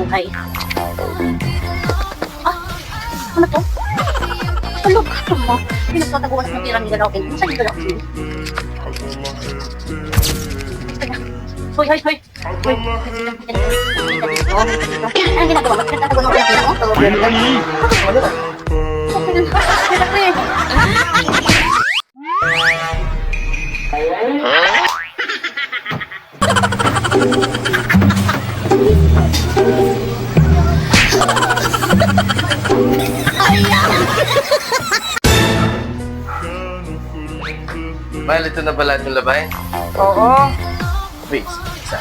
Ay. Ah, ano to? Ano ka mo? Pinagtataguan ng piramida na okay. Saan yung galaw? Hoy, hoy, hoy. Hoy. Anong ginagawa mo? Pinagtataguan ng piramida mo? Mahal, ito na pala itong labay? Oo. Wait, isa.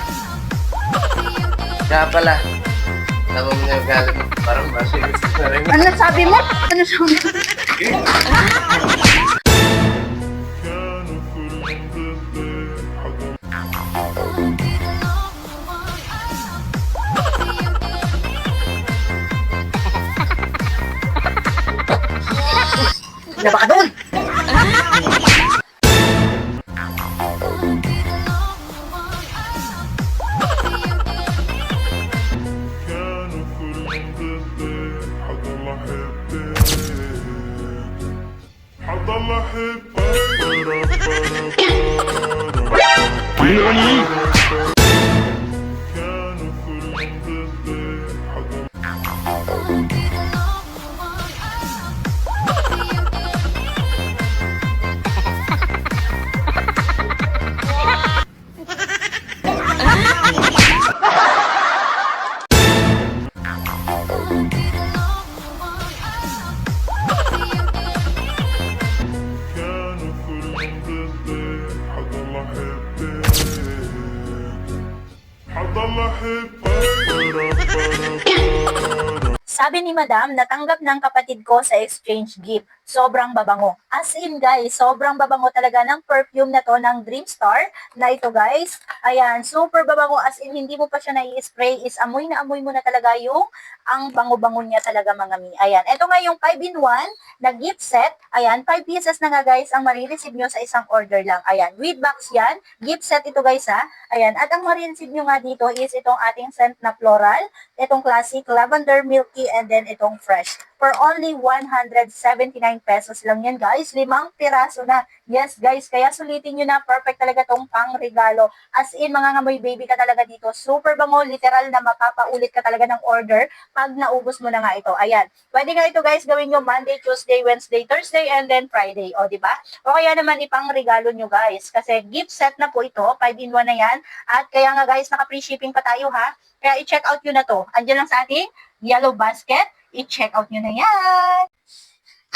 Kaya pala. Alam mo na yung galit mo. Parang masilis na rin. Ano sabi mo? Ano sabi mo? Laba ka doon! Sabi ni Madam, natanggap ng kapatid ko sa exchange gift. Sobrang babango. As in guys, sobrang babango talaga ng perfume na to ng Dreamstar na ito guys. Ayan, super babango as in hindi mo pa siya nai-spray is amoy na amoy mo na talaga yung ang bango-bango niya talaga mga mi. Ayan, ito nga yung 5-in-1 na gift set. Ayan, 5 pieces na nga guys ang marireceive nyo sa isang order lang. Ayan, with box yan. Gift set ito guys ha. Ayan, at ang marireceive nyo nga dito is itong ating scent na floral, itong classic, lavender, milky, and then itong fresh. For only 179 pesos lang yan guys. 5 piraso na. Yes guys, kaya sulitin nyo na. Perfect talaga tong pang regalo. As in, mga ngamoy baby ka talaga dito. Super bango, literal na mapapaulit ka talaga ng order pag naubos mo na nga ito. Ayan. Pwede nga ito guys gawin nyo Monday, Tuesday, Wednesday, Thursday, and then Friday. O, diba? O kaya naman ipang regalo nyo guys. Kasi gift set na po ito. 5-in-1 na yan. At kaya nga guys, naka-free shipping pa tayo ha. Kaya i-check out nyo na to. Andiyan lang sa ating yellow basket. I-check out nyo na yan.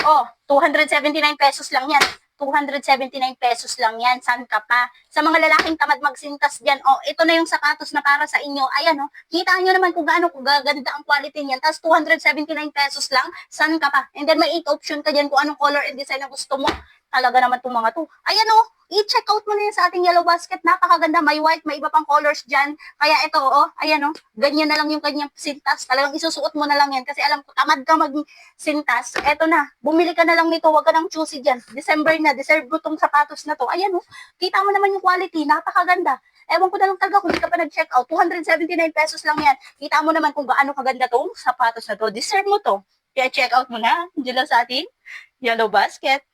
Oh, 279 pesos lang yan. 279 pesos lang yan. San ka pa? Sa mga lalaking tamad magsintas dyan, oh, ito na yung sapatos na para sa inyo. Ayan, oh, kita nyo naman kung gaano gaganda ang quality niyan. Tapos 279 pesos lang, san ka pa? And then may 8 option ka dyan kung anong color and design na gusto mo. Talaga naman itong mga to. Ayan, oh, i-check out mo na yan sa ating yellow basket. Napakaganda. May white, may iba pang colors dyan. Kaya ito, oh, ayan, oh, ganyan na lang yung kanyang sintas. Talagang isusuot mo na lang yan. Kasi alam ko, tamad ka mag-sintas. Eto na, bumili ka na lang nito. Huwag ka nang choosy dyan. December na, deserve mo tong sapatos na to. Ayan, oh, kita mo naman yung quality. Napakaganda. Ewan ko na lang talaga kung hindi ka pa nag-check out. 279 pesos lang yan. Kita mo naman kung gaano kaganda tong sapatos na to. Deserve mo to. Kaya check out mo na. Diyan lang sa ating yellow basket.